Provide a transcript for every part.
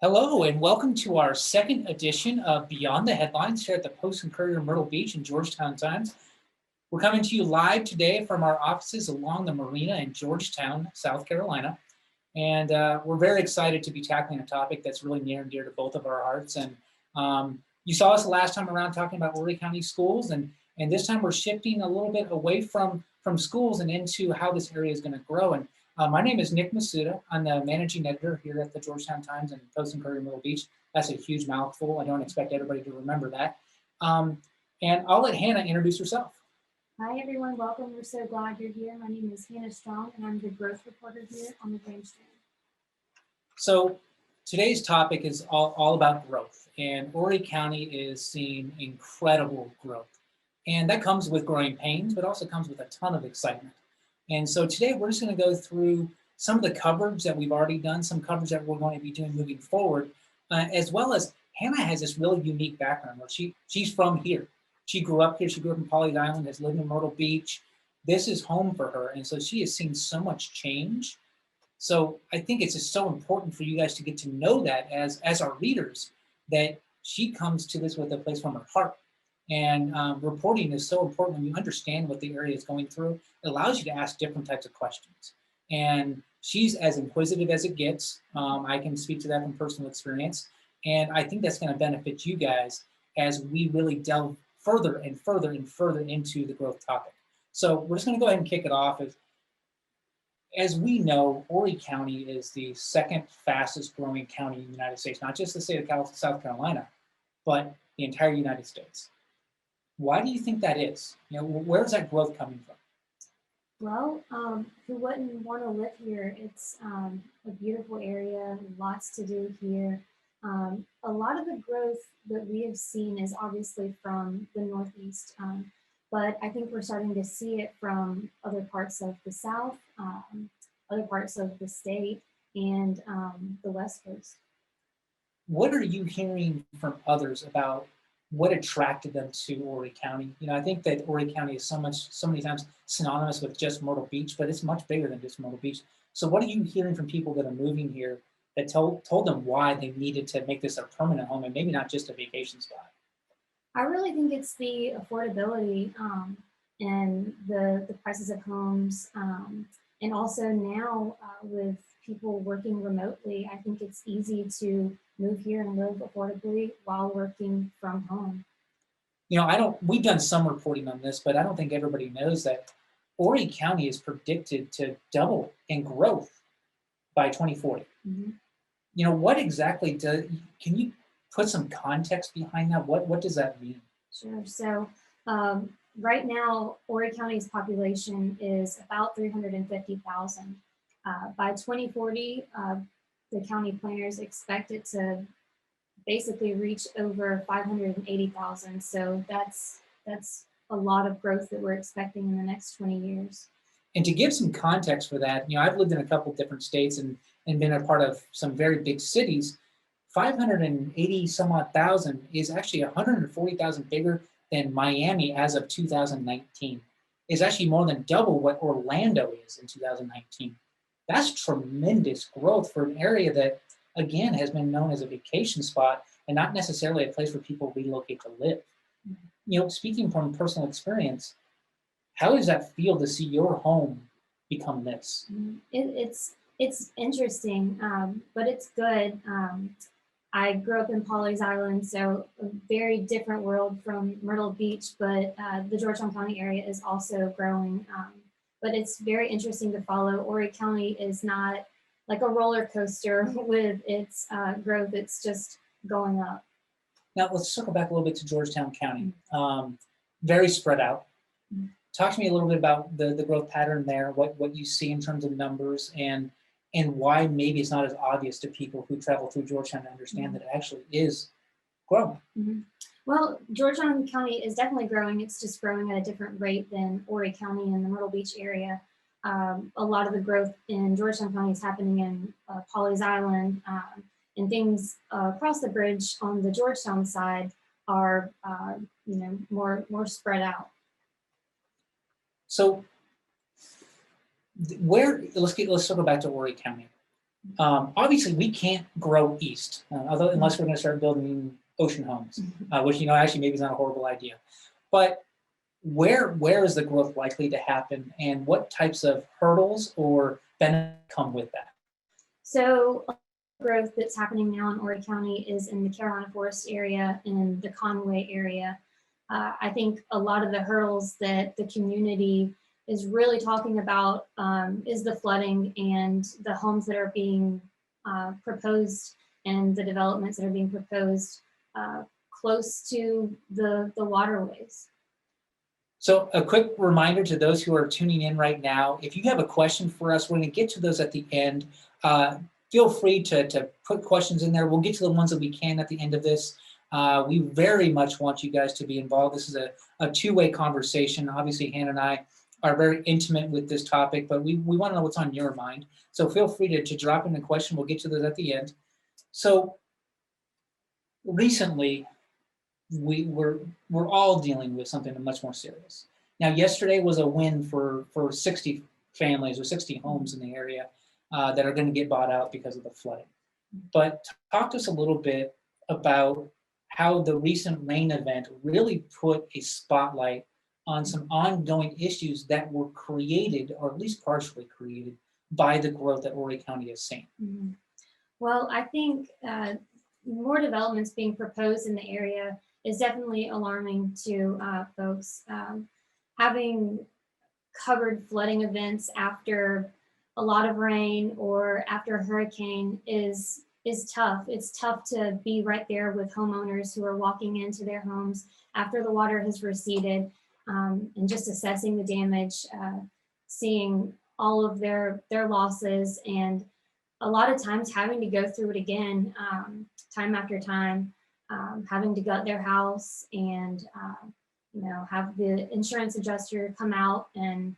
Hello, and welcome to our second edition of Beyond the Headlines here at the Post and Courier Myrtle Beach and Georgetown Times. We're coming to you live today from our offices along the marina in Georgetown, South Carolina. And we're very excited to be tackling a topic that's really near and dear to both of our hearts. And you saw us the last time around talking about Horry County schools, and this time we're shifting a little bit away from schools and into how this area is going to grow. And my name is Nick Masuda. I'm the managing editor here at the Georgetown Times and Post and Courier Myrtle Beach. That's a huge mouthful. I don't expect everybody to remember that. And I'll let Hannah introduce herself. Hi everyone, welcome. We're so glad you're here. My name is Hannah Strong and I'm the growth reporter here on the Grandstand. So today's topic is all about growth, and Horry County is seeing incredible growth. And that comes with growing pains, but also comes with a ton of excitement. And so today we're just going to go through some of the coverage that we've already done, some coverage that we're going to be doing moving forward, as well as Hannah has this really unique background where she's from here. She grew up here. She grew up in Pawleys Island, has lived in Myrtle Beach. This is home for her. And so she has seen so much change. So I think it's just so important for you guys to get to know that as our readers, that she comes to this with a place from her heart. And reporting is so important when you understand what the area is going through. It allows you to ask different types of questions. And she's as inquisitive as it gets. I can speak to that from personal experience. And I think that's going to benefit you guys as we really delve further and further and further into the growth topic. So we're just going to go ahead and kick it off. As we know, Horry County is the second fastest growing county in the United States, not just the state of South Carolina, but the entire United States. Why do you think that is? Where's that growth coming from? Well, who wouldn't want to live here? It's a beautiful area, lots to do here. A lot of the growth that we have seen is obviously from the Northeast, but I think we're starting to see it from other parts of the South, other parts of the state, and the West Coast. What are you hearing from others about what attracted them to Horry County? I think that Horry County is so many times synonymous with just Myrtle Beach, but it's much bigger than just Myrtle Beach. So what are you hearing from people that are moving here that told them why they needed to make this a permanent home and maybe not just a vacation spot? I really think it's the affordability and the prices of homes. And also now with people working remotely, I think it's easy to move here and live affordably while working from home. We've done some reporting on this, but I don't think everybody knows that Horry County is predicted to double in growth by 2040. Mm-hmm. What exactly can you put some context behind that? What does that mean? Sure. So right now, Horry County's population is about 350,000. By 2040, the county planners expect it to basically reach over 580,000. So that's a lot of growth that we're expecting in the next 20 years. And to give some context for that, I've lived in a couple different states and been a part of some very big cities. 580 some odd thousand is actually 140,000 bigger than Miami as of 2019. Is actually more than double what Orlando is in 2019. That's tremendous growth for an area that, again, has been known as a vacation spot and not necessarily a place where people relocate to live. Speaking from personal experience, how does that feel to see your home become this? It's interesting, but it's good. I grew up in Pawleys Island, so a very different world from Myrtle Beach, but the Georgetown County area is also growing. But it's very interesting to follow. Horry County is not like a roller coaster with its growth. It's just going up. Now let's circle back a little bit to Georgetown County. Very spread out. Talk to me a little bit about the growth pattern there, what you see in terms of numbers, and why maybe it's not as obvious to people who travel through Georgetown to understand that it actually is growing. Mm-hmm. Well, Georgetown County is definitely growing. It's just growing at a different rate than Horry County and the Myrtle Beach area. A lot of the growth in Georgetown County is happening in Pawleys Island, and things across the bridge on the Georgetown side are, more spread out. So let's circle back to Horry County. Obviously, we can't grow east, unless we're going to start building ocean homes, which actually maybe is not a horrible idea. But where is the growth likely to happen, and what types of hurdles or benefits come with that? So growth that's happening now in Horry County is in the Carolina Forest area and the Conway area. I think a lot of the hurdles that the community is really talking about is the flooding and the homes that are being proposed and the developments that are being proposed close to the waterways. So a quick reminder to those who are tuning in right now, if you have a question for us, we're going to get to those at the end. Feel free to put questions in there. We'll get to the ones that we can at the end of this. We very much want you guys to be involved. This is a two-way conversation. Obviously, Hannah and I are very intimate with this topic, but we want to know what's on your mind. So feel free to drop in a question. We'll get to those at the end. So recently, we're all dealing with something much more serious. Now, yesterday was a win for 60 families or 60 homes in the area that are going to get bought out because of the flooding. But talk to us a little bit about how the recent rain event really put a spotlight on some ongoing issues that were created, or at least partially created, by the growth that Horry County has seen. Mm-hmm. Well, I think more developments being proposed in the area is definitely alarming to folks. Having covered flooding events after a lot of rain or after a hurricane is tough. It's tough to be right there with homeowners who are walking into their homes after the water has receded, and just assessing the damage, seeing all of their losses, and a lot of times having to go through it again, time after time, having to gut their house and have the insurance adjuster come out and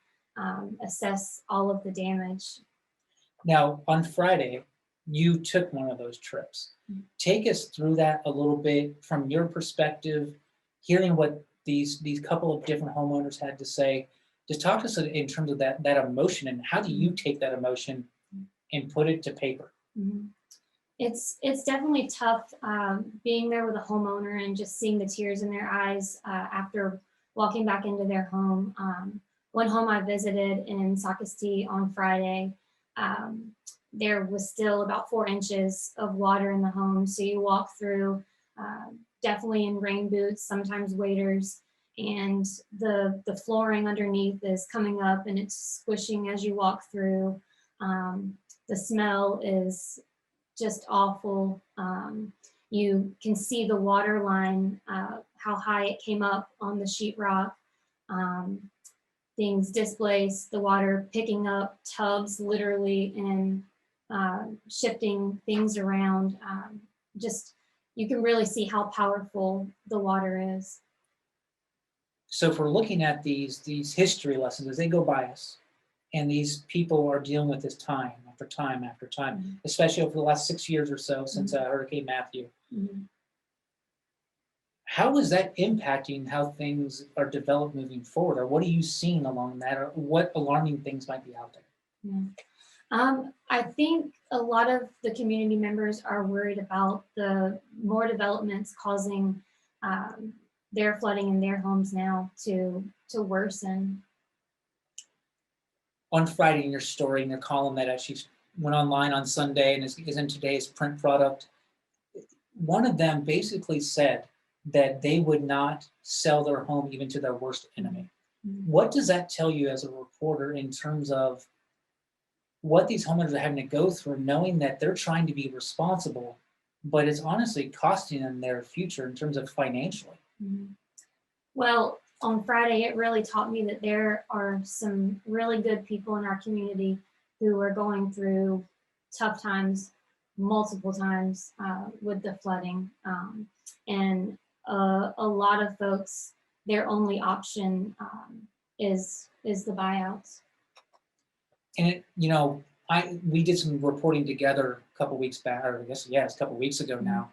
assess all of the damage. Now, on Friday, you took one of those trips. Take us through that a little bit from your perspective, hearing what these couple of different homeowners had to say. Just talk to us in terms of that emotion, and how do you take that emotion and put it to paper? Mm-hmm. It's definitely tough being there with a homeowner and just seeing the tears in their eyes after walking back into their home. One home I visited in Sacastee on Friday, there was still about 4 inches of water in the home. So you walk through, definitely in rain boots, sometimes waders, and the flooring underneath is coming up and it's squishing as you walk through. The smell is just awful. You can see the water line, how high it came up on the sheetrock. Things displaced, the water picking up tubs literally and shifting things around. Just, you can really see how powerful the water is. So if we're looking at these history lessons as they go by us, and these people are dealing with this time after time after time, mm-hmm. especially over the last 6 years or so since Hurricane Matthew. Mm-hmm. How is that impacting how things are developed moving forward? Or what are you seeing along that? Or what alarming things might be out there? Yeah. I think a lot of the community members are worried about the more developments causing their flooding in their homes now to worsen. On Friday in your story, in your column that actually went online on Sunday and is in today's print product, one of them basically said that they would not sell their home even to their worst enemy. Mm-hmm. What does that tell you as a reporter in terms of what these homeowners are having to go through, knowing that they're trying to be responsible, but it's honestly costing them their future in terms of financially? Mm-hmm. Well, on Friday, it really taught me that there are some really good people in our community who are going through tough times multiple times with the flooding. And a lot of folks, their only option is the buyouts. And we did some reporting together a couple weeks back, or I guess, it's a couple weeks ago now,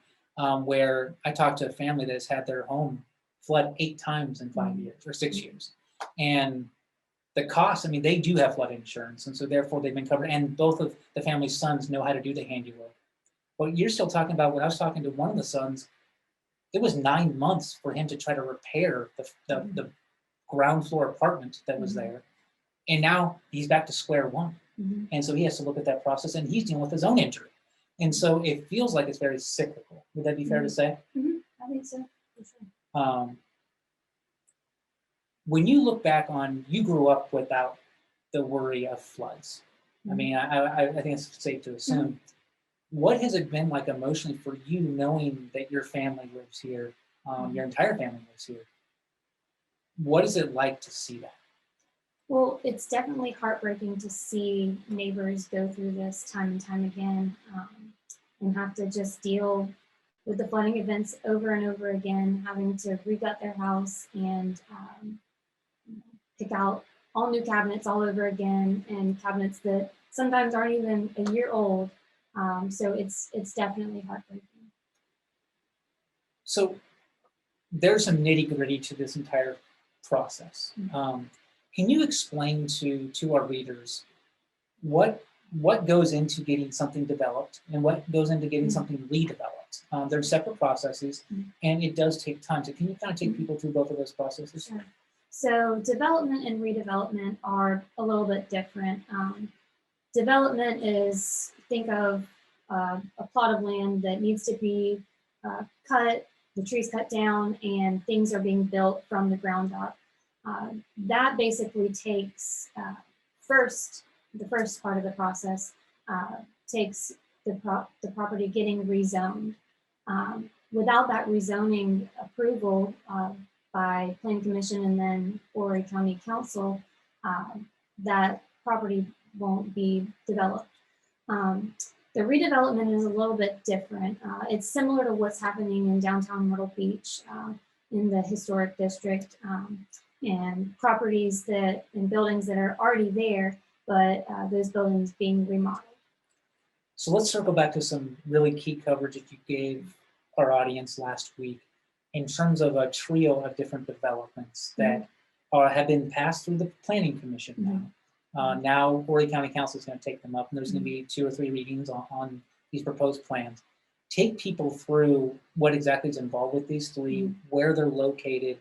where I talked to a family that has had their home flood 8 times in 5 years or 6 years. And the cost, I mean, they do have flood insurance, and so therefore they've been covered, and both of the family's sons know how to do the handiwork. But you're still talking about, when I was talking to one of the sons, it was 9 months for him to try to repair the ground floor apartment that was there. And now he's back to square one. And so he has to look at that process, and he's dealing with his own injury. And so it feels like it's very cyclical. Would that be fair to say? I think so, for sure. When you look back on, you grew up without the worry of floods. I mean, I think it's safe to assume. What has it been like emotionally for you, knowing that your family lives here, your entire family lives here? What is it like to see that? Well, it's definitely heartbreaking to see neighbors go through this time and time again, and have to just deal with the flooding events over and over again, having to regut their house and pick out all new cabinets all over again, and cabinets that sometimes aren't even a year old. So it's definitely heartbreaking. So there's some nitty gritty to this entire process. Can you explain to our readers what goes into getting something developed and what goes into getting something redeveloped? They're separate processes, and it does take time. So can you kind of take people through both of those processes? Sure. So development and redevelopment are a little bit different. Development is, think of a plot of land that needs to be cut, the trees cut down, and things are being built from the ground up. That basically takes the first part of the process takes the property getting rezoned. Without that rezoning approval by Planning Commission and then Horry County Council, that property won't be developed. The redevelopment is a little bit different. It's similar to what's happening in downtown Myrtle Beach in the historic district, and properties and buildings that are already there, but those buildings being remodeled. So let's circle back to some really key coverage that you gave our audience last week in terms of a trio of different developments that have been passed through the Planning Commission now. Now Horry County Council is going to take them up, and there's going to be 2 or 3 readings on these proposed plans. Take people through what exactly is involved with these 3, where they're located,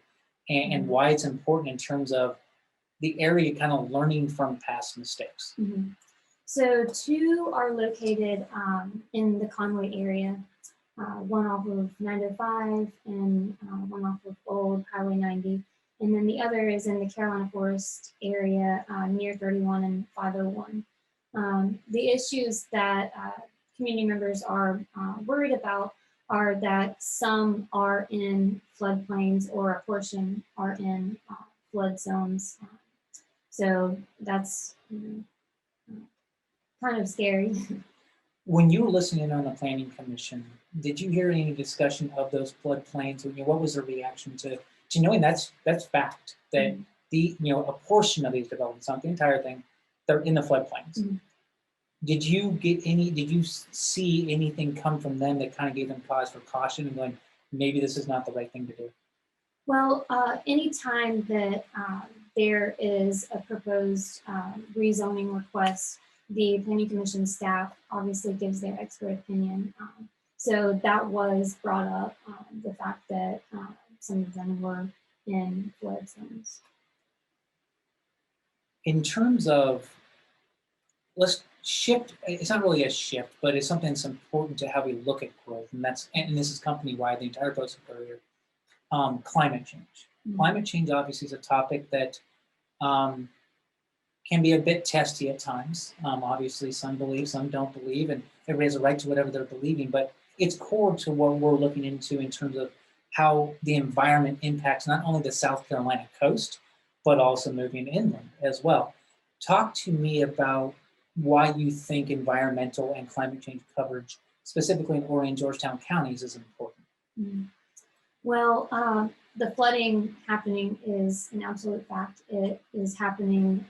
and why it's important in terms of the area kind of learning from past mistakes. So 2 are located in the Conway area, one off of 905 and one off of Old Highway 90. And then the other is in the Carolina Forest area near 31 and 501. The issues that community members are worried about are that some are in floodplains or a portion are in flood zones. So that's kind of scary. When you were listening on the Planning Commission, did you hear any discussion of those floodplains? What was the reaction to knowing that's fact, that a portion of these developments, not the entire thing, they're in the floodplains? Did you see anything come from them that kind of gave them cause for caution and going, maybe this is not the right thing to do? Well, anytime that there is a proposed rezoning request, the Planning Commission staff obviously gives their expert opinion. So that was brought up, the fact that some of them were in flood zones. In terms of, let's shift, it's not really a shift, but it's something that's important to how we look at growth, and this is company-wide, the entire Coastal Courier. Climate change. Climate change obviously is a topic that can be a bit testy at times. Obviously, some believe, some don't believe, and everybody has a right to whatever they're believing, but it's core to what we're looking into in terms of how the environment impacts not only the South Carolina coast, but also moving inland as well. Talk to me about why you think environmental and climate change coverage, specifically in Horry and Georgetown counties, is important. Well, the flooding happening is an absolute fact. It is happening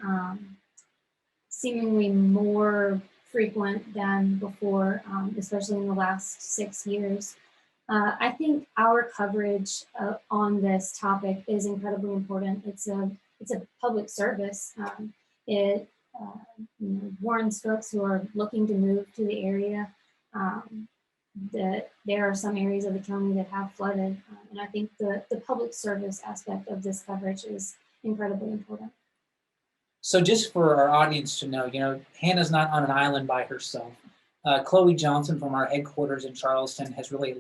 seemingly more frequent than before, especially in the last 6 years. I think our coverage on this topic is incredibly important. It's a it's a public service. It warns folks who are looking to move to the area um, that there are some areas of the county that have flooded. And I think the public service aspect of this coverage is incredibly important. So just for our audience to know, Hannah's not on an island by herself. Chloe Johnson from our headquarters in Charleston has really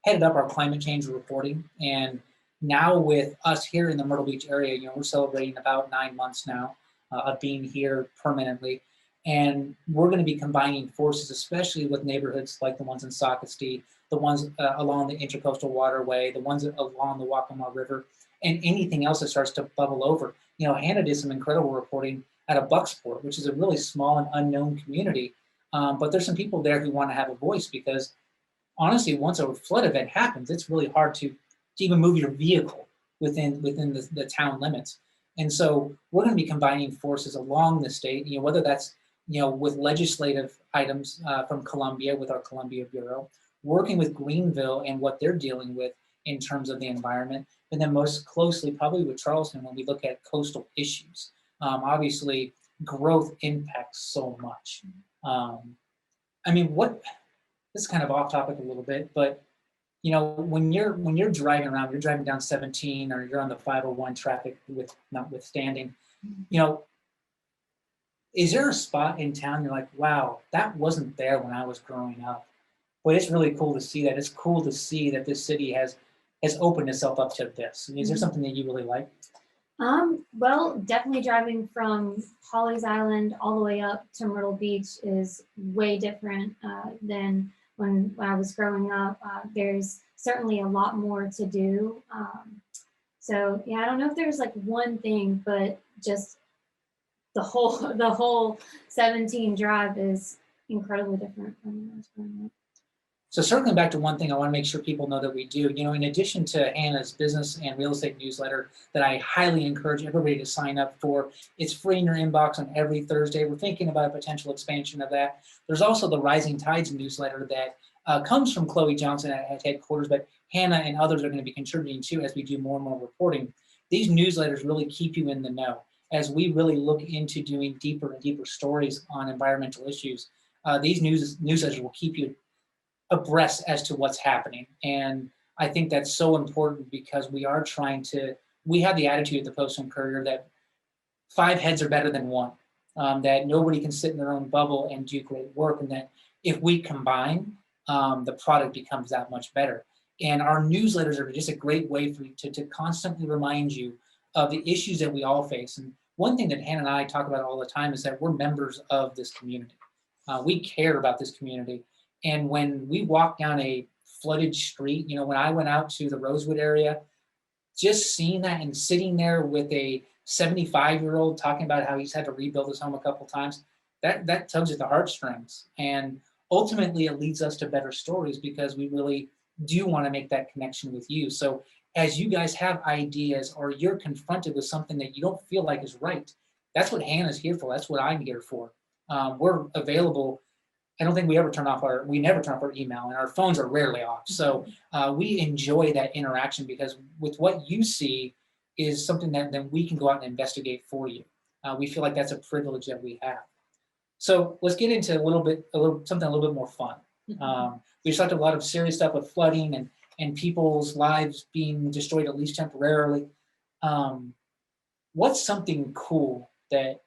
headed up our climate change reporting. And now with us here in the Myrtle Beach area, we're celebrating about 9 months now of being here permanently. And we're going to be combining forces, especially with neighborhoods like the ones in Sockasty, the ones along the Intercoastal Waterway, the ones along the Waccamaw River, and anything else that starts to bubble over. Hannah did some incredible reporting out of Bucksport, which is a really small and unknown community. But there's some people there who want to have a voice because honestly, once a flood event happens, it's really hard to even move your vehicle within the town limits. And so we're going to be combining forces along the state, whether that's, with legislative items from Columbia, with our Columbia Bureau, working with Greenville and what they're dealing with in terms of the environment, and then most closely probably with Charleston when we look at coastal issues. Obviously, growth impacts so much. This is kind of off topic a little bit, but when you're driving around, you're driving down 17 or you're on the 501 traffic with notwithstanding, is there a spot in town you're like, wow, that wasn't there when I was growing up? But it's really cool to see that. It's cool to see that this city has opened itself up to this. Is there something that you really like? Well, definitely driving from Holly's Island all the way up to Myrtle Beach is way different than when I was growing up. There's certainly a lot more to do. So yeah, I don't know if there's like one thing, but just the whole 17 drive is incredibly different from when I was growing up. So circling back to one thing I want to make sure people know that we do, in addition to Hannah's business and real estate newsletter that I highly encourage everybody to sign up for, it's free in your inbox on every Thursday. We're thinking about a potential expansion of that. There's also the Rising Tides newsletter that comes from Chloe Johnson at headquarters, but Hannah and others are going to be contributing to as we do more and more reporting. These newsletters really keep you in the know as we really look into doing deeper and deeper stories on environmental issues. These newsletters will keep you abreast as to what's happening. And I think that's so important because we have the attitude at the Post and Courier that 5 heads are better than one, that nobody can sit in their own bubble and do great work, and that if we combine, the product becomes that much better. And our newsletters are just a great way for you to constantly remind you of the issues that we all face. And one thing that Hannah and I talk about all the time is that we're members of this community. We care about this community. And when we walk down a flooded street, when I went out to the Rosewood area, just seeing that and sitting there with a 75-year-old talking about how he's had to rebuild his home a couple times, that tugs at the heartstrings. And ultimately, it leads us to better stories because we really do want to make that connection with you. So as you guys have ideas or you're confronted with something that you don't feel like is right, that's what Hannah's here for. That's what I'm here for. We're available. I don't think we never turn off our email, and our phones are rarely off. So we enjoy that interaction because with what you see is something that then we can go out and investigate for you. We feel like that's a privilege that we have. So let's get into something a little bit more fun. We've talked a lot of serious stuff with flooding and people's lives being destroyed, at least temporarily. What's something cool that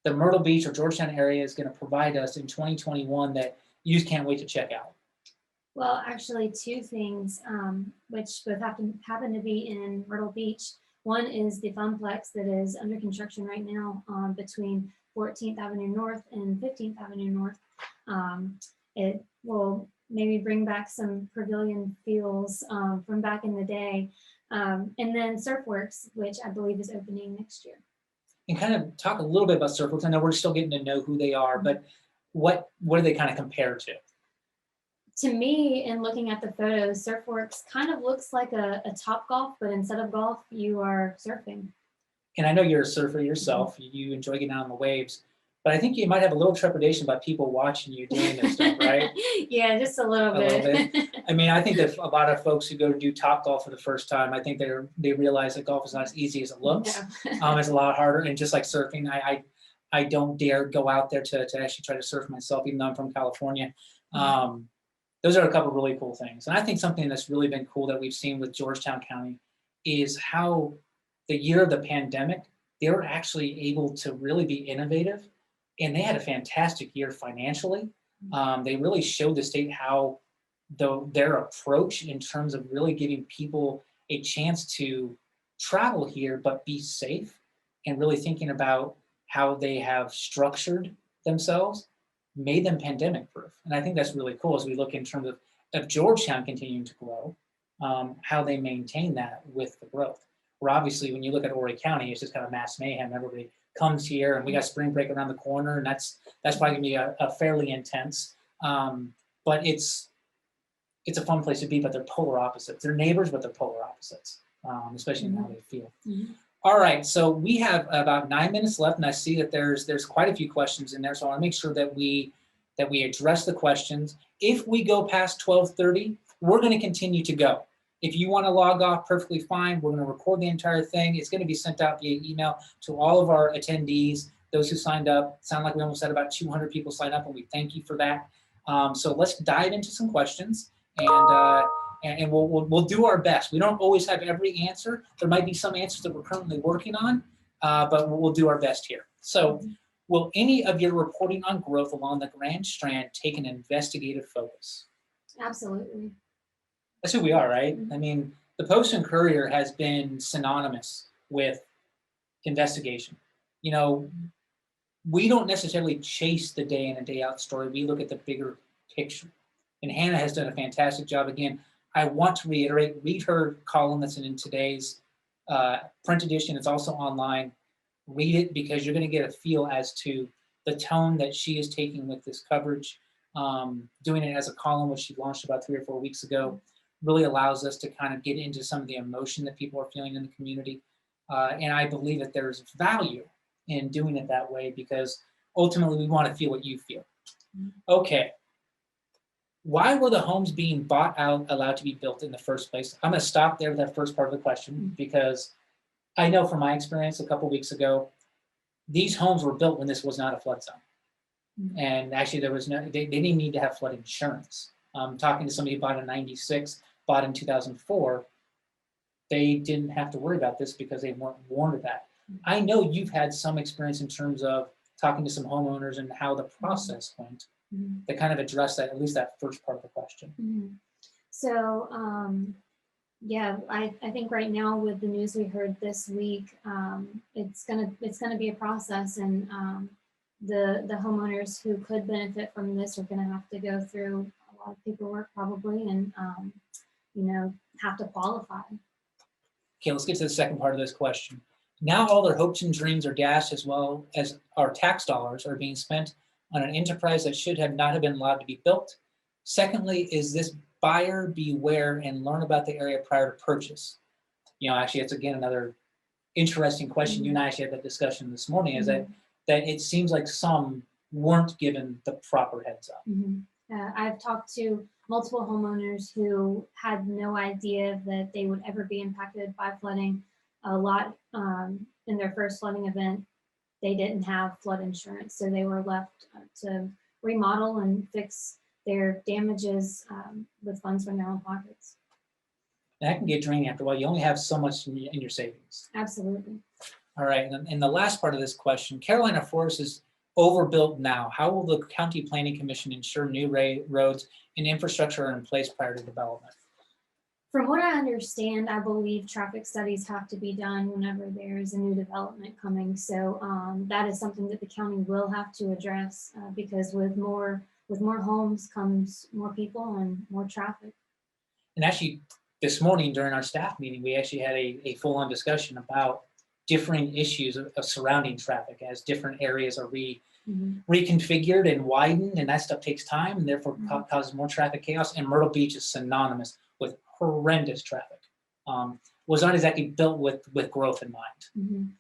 the Myrtle Beach or Georgetown area is going to provide us in 2021 that you can't wait to check out? Well, actually 2 things, which both happen to be in Myrtle Beach. One is the Funplex that is under construction right now between 14th Avenue North and 15th Avenue North. It will maybe bring back some pavilion feels from back in the day. And then Surfworks, which I believe is opening next year. And kind of talk a little bit about Surfworks. I know we're still getting to know who they are, but what do they kind of compare to? To me, in looking at the photos, Surfworks kind of looks like a Topgolf, but instead of golf, you are surfing. And I know you're a surfer yourself. You enjoy getting out on the waves. But I think you might have a little trepidation about people watching you doing this stuff, right? Yeah, just a little A little bit. I mean, I think that a lot of folks who go to do Top Golf for the first time, I think they realize that golf is not as easy as it looks. No. It's a lot harder, and just like surfing, I don't dare go out there to actually try to surf myself, even though I'm from California. Those are a couple of really cool things. And I think something that's really been cool that we've seen with Georgetown County is how the year of the pandemic, they were actually able to really be innovative, and they had a fantastic year financially. They really showed the state how their approach in terms of really giving people a chance to travel here but be safe, and really thinking about how they have structured themselves made them pandemic proof. And I think that's really cool as we look in terms of Georgetown continuing to grow, how they maintain that with the growth. Where obviously when you look at Horry County, it's just kind of mass mayhem. Everybody comes here, and we got spring break around the corner, and that's probably gonna be a fairly intense. But it's a fun place to be, but they're polar opposites. They're neighbors, but they're polar opposites, especially in how they feel. All right, so we have about 9 minutes left, and I see that there's quite a few questions in there, so I want to make sure that we address the questions. If we go past 12:30, we're going to continue to go. If you want to log off, perfectly fine. We're going to record the entire thing. It's going to be sent out via email to all of our attendees, those who signed up. Sound like we almost had about 200 people sign up, and we thank you for that. So let's dive into some questions, and we'll do our best. We don't always have every answer. There might be some answers that we're currently working on, but we'll do our best here. So, will any of your reporting on growth along the Grand Strand take an investigative focus? Absolutely. That's who we are, right? I mean, the Post and Courier has been synonymous with investigation. You know, we don't necessarily chase the day in and day out story. We look at the bigger picture. And Hannah has done a fantastic job. Again, I want to reiterate, read her column that's in today's print edition. It's also online. Read it, because you're going to get a feel as to the tone that she is taking with this coverage. Doing it as a column, which she launched about 3 or 4 weeks ago, really allows us to kind of get into some of the emotion that people are feeling in the community. And I believe that there's value in doing it that way, because ultimately we want to feel what you feel. Okay. Why were the homes being bought out allowed to be built in the first place? I'm going to stop there with that first part of the question, because I know from my experience a couple weeks ago, these homes were built when this was not a flood zone. And actually there was they didn't need to have flood insurance. Talking to somebody who bought in '96, bought in 2004, they didn't have to worry about this because they weren't warned of that. I know you've had some experience in terms of talking to some homeowners and how the process went. That kind of address that, at least that first part of the question. So, yeah, I think right now with the news we heard this week, it's gonna be a process, and the homeowners who could benefit from this are gonna have to go through a lot of paperwork probably, and have to qualify. Okay, let's get to the second part of this question. Now all their hopes and dreams are dashed, as well as our tax dollars are being spent on an enterprise that should not have been allowed to be built. Secondly, is this buyer beware and learn about the area prior to purchase? Actually, it's again another interesting question. You and I actually had that discussion this morning, is that it seems like some weren't given the proper heads up. I've talked to multiple homeowners who had no idea that they would ever be impacted by flooding. A lot in their first flooding event, they didn't have flood insurance, so they were left to remodel and fix their damages with funds from their own pockets. And that can get draining after a while. You only have so much in your savings. Absolutely. All right, and the last part of this question, Carolina Forest is overbuilt now. How will the County Planning Commission ensure new roads and infrastructure are in place prior to development? From what I understand, I believe traffic studies have to be done whenever there's a new development coming. So that is something that the county will have to address, because with more homes comes more people and more traffic. And actually, this morning during our staff meeting, we actually had a full-on discussion about differing issues of surrounding traffic as different areas are reconfigured and widened, and that stuff takes time and therefore causes more traffic chaos. And Myrtle Beach is synonymous with horrendous traffic. Was not exactly built with growth in mind.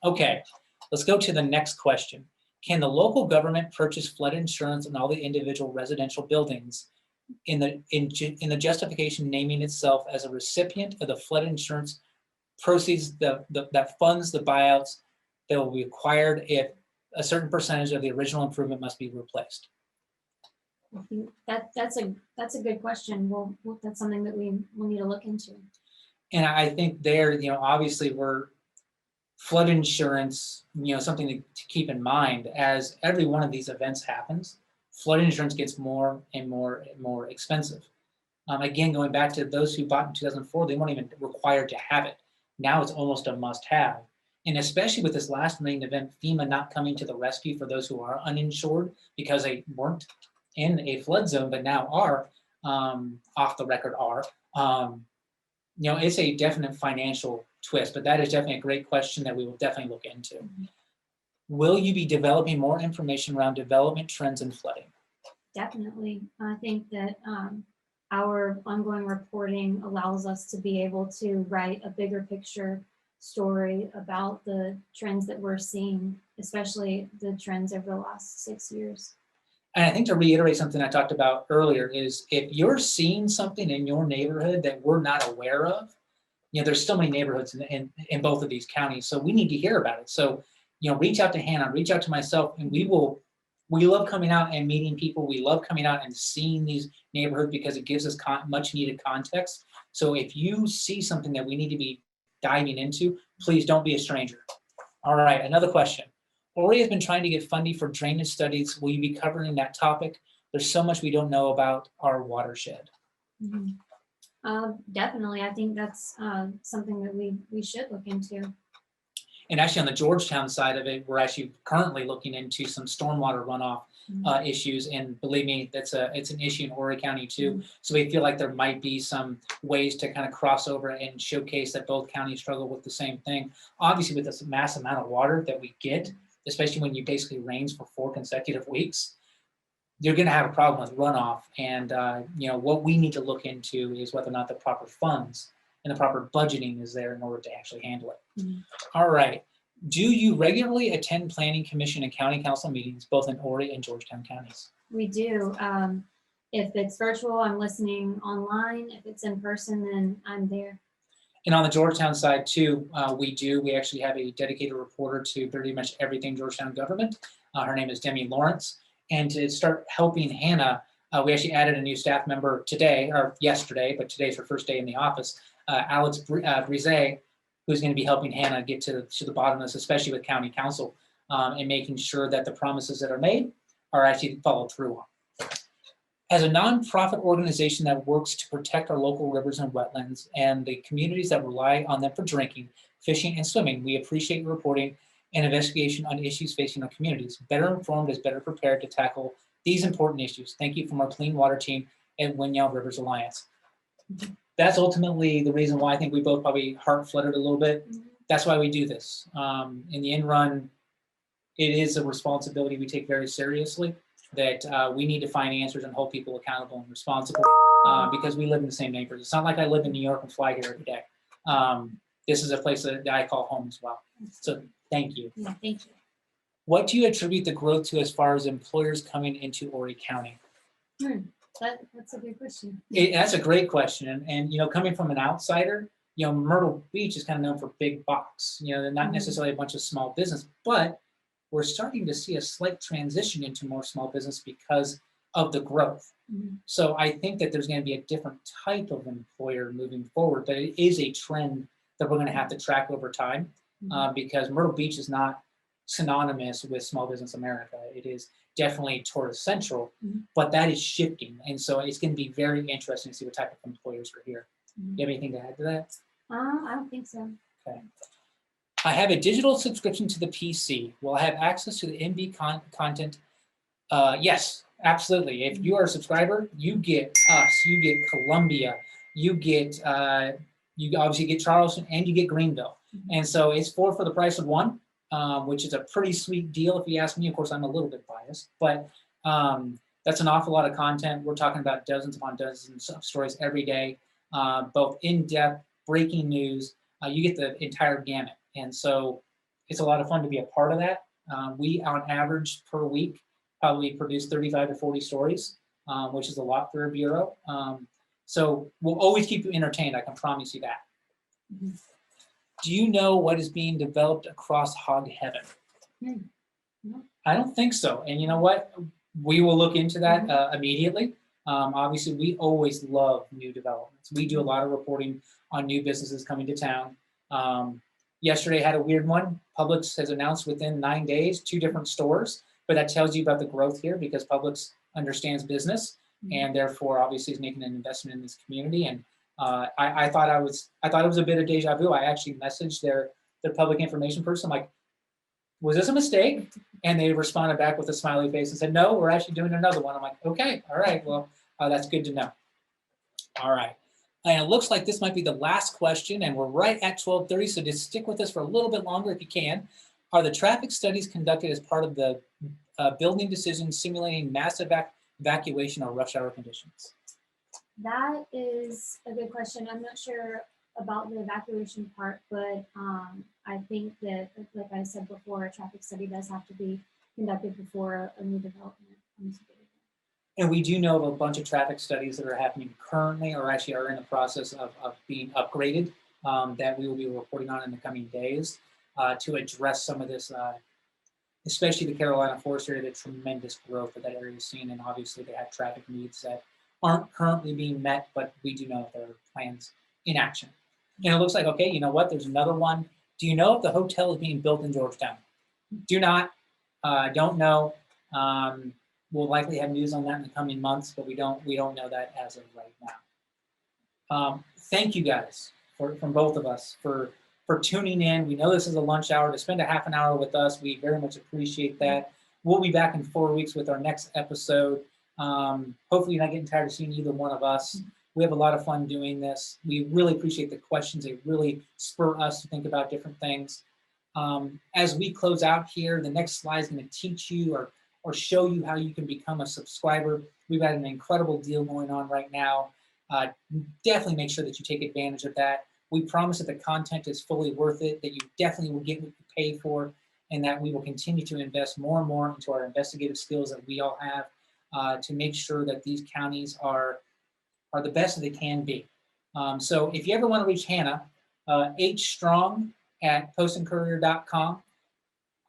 Okay, let's go to the next question. Can the local government purchase flood insurance on all the individual residential buildings in the justification naming itself as a recipient of the flood insurance proceeds that funds the buyouts that will be required if a certain percentage of the original improvement must be replaced? I think that's a good question. That's something that we'll need to look into. And I think there, obviously flood insurance, something to keep in mind as every one of these events happens, flood insurance gets more and more and more expensive. Again, going back to those who bought in 2004, they weren't even required to have it. Now it's almost a must-have. And especially with this last rain event, FEMA not coming to the rescue for those who are uninsured because they weren't in a flood zone, but now are, off the record are. It's a definite financial twist, but that is definitely a great question that we will definitely look into. Mm-hmm. Will you be developing more information around development trends in flooding? Definitely. I think that our ongoing reporting allows us to be able to write a bigger picture story about the trends that we're seeing, especially the trends over the last 6 years. And I think to reiterate something I talked about earlier is if you're seeing something in your neighborhood that we're not aware of, there's so many neighborhoods in both of these counties, so we need to hear about it. So, reach out to Hannah, reach out to myself, and we love coming out and meeting people. We love coming out and seeing these neighborhoods because it gives us much needed context. So if you see something that we need to be diving into, please don't be a stranger. All right, another question. Horry has been trying to get funding for drainage studies. Will you be covering that topic? There's so much we don't know about our watershed. Mm-hmm. Definitely. I think that's something that we should look into. And actually on the Georgetown side of it, we're actually currently looking into some stormwater runoff issues. And believe me, it's an issue in Horry County too. Mm-hmm. So we feel like there might be some ways to kind of cross over and showcase that both counties struggle with the same thing. Obviously with this mass amount of water that we get, especially when you basically rains for 4 consecutive weeks, you're going to have a problem with runoff. And what we need to look into is whether or not the proper funds and the proper budgeting is there in order to actually handle it. Mm-hmm. All right. Do you regularly attend Planning Commission and County Council meetings, both in Horry and Georgetown counties? We do. If it's virtual, I'm listening online. If it's in person, then I'm there. And on the Georgetown side too, we actually have a dedicated reporter to pretty much everything Georgetown government. Her name is Demi Lawrence. And to start helping Hannah, we actually added a new staff member today, or yesterday, but today's her first day in the office, Alex Brise, who's going to be helping Hannah get to the bottom of this, especially with county council, and making sure that the promises that are made are actually followed through on. As a nonprofit organization that works to protect our local rivers and wetlands and the communities that rely on them for drinking, fishing, and swimming, we appreciate your reporting and investigation on issues facing our communities. Better informed is better prepared to tackle these important issues. Thank you from our clean water team at Winyao Rivers Alliance. That's ultimately the reason why I think we both probably heart fluttered a little bit. That's why we do this. In the end run, it is a responsibility we take very seriously, that we need to find answers and hold people accountable and responsible because we live in the same neighborhood. It's not like I live in New York and fly here every day. This is a place that I call home as well. So thank you. Yeah, thank you. What do you attribute the growth to as far as employers coming into Horry County? That's a good question. That's a great question. And coming from an outsider, Myrtle Beach is kind of known for big box. They're not necessarily a bunch of small business, but we're starting to see a slight transition into more small business because of the growth. Mm-hmm. So I think that there's going to be a different type of employer moving forward, but it is a trend that we're going to have to track over time because Myrtle Beach is not synonymous with small business America. It is definitely tourist central, but that is shifting. And so it's going to be very interesting to see what type of employers are here. Do you have anything to add to that? I don't think so. Okay. I have a digital subscription to the PC. Will I have access to the MB content? Yes, absolutely. If you are a subscriber, you get us, you get Columbia, you obviously get Charleston, and you get Greenville. And so it's 4 for the price of 1, which is a pretty sweet deal if you ask me. Of course, I'm a little bit biased, but that's an awful lot of content. We're talking about dozens upon dozens of stories every day, both in-depth, breaking news. You get the entire gamut. And so it's a lot of fun to be a part of that. We, on average per week, probably produce 35 to 40 stories, which is a lot for a bureau. So we'll always keep you entertained. I can promise you that. Mhm. Do you know what is being developed across Hog Heaven? No. I don't think so. And you know what? We will look into that Mhm. immediately. Obviously, we always love new developments. We do a lot of reporting on new businesses coming to town. Yesterday had a weird one. Publix has announced within 9 days 2 different stores, but that tells you about the growth here because Publix understands business and therefore obviously is making an investment in this community. And I thought it was a bit of deja vu. I actually messaged their public information person. I'm like, was this a mistake? And they responded back with a smiley face and said, no, we're actually doing another one. I'm like, okay, all right, well, that's good to know. All right. And it looks like this might be the last question, and we're right at 12:30, so just stick with us for a little bit longer if you can. Are the traffic studies conducted as part of the building decision simulating mass evacuation or rush hour conditions? That is a good question. I'm not sure about the evacuation part, but I think that, like I said before, a traffic study does have to be conducted before a new development comes available. And we do know of a bunch of traffic studies that are happening currently or actually are in the process of being upgraded that we will be reporting on in the coming days to address some of this, especially the Carolina Forest area, the tremendous growth that area is seeing. And obviously they have traffic needs that aren't currently being met, but we do know there are plans in action. And it looks like, okay, you know what, there's another one. Do you know if the hotel is being built in Georgetown? Do not, don't know. We'll likely have news on that in the coming months, but we don't know that as of right now. Thank you guys from both of us for tuning in. We know this is a lunch hour. To spend a half an hour with us, we very much appreciate that. We'll be back in 4 weeks with our next episode. Hopefully you're not getting tired of seeing either one of us. We have a lot of fun doing this. We really appreciate the questions. They really spur us to think about different things. As we close out here, the next slide is going to teach you or show you how you can become a subscriber. We've got an incredible deal going on right now. Definitely make sure that you take advantage of that. We promise that the content is fully worth it, that you definitely will get what you pay for, and that we will continue to invest more and more into our investigative skills that we all have to make sure that these counties are the best that they can be. So if you ever want to reach Hannah, hstrong at postandcourier.com.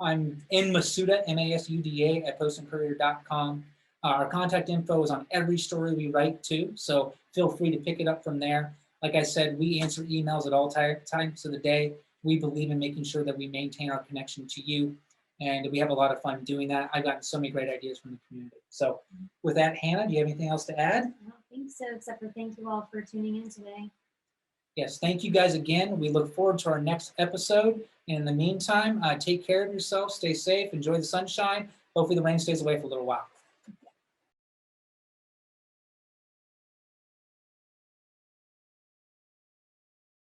I'm in Masuda, Masuda at postandcourier.com. Our contact info is on every story we write too, so feel free to pick it up from there. Like I said, we answer emails at all times of the day. We believe in making sure that we maintain our connection to you, and we have a lot of fun doing that. I've gotten so many great ideas from the community. So with that, Hannah, do you have anything else to add? I don't think so, except for thank you all for tuning in today. Yes, thank you guys again. We look forward to our next episode. In the meantime, take care of yourself, stay safe, enjoy the sunshine. Hopefully the rain stays away for a little while.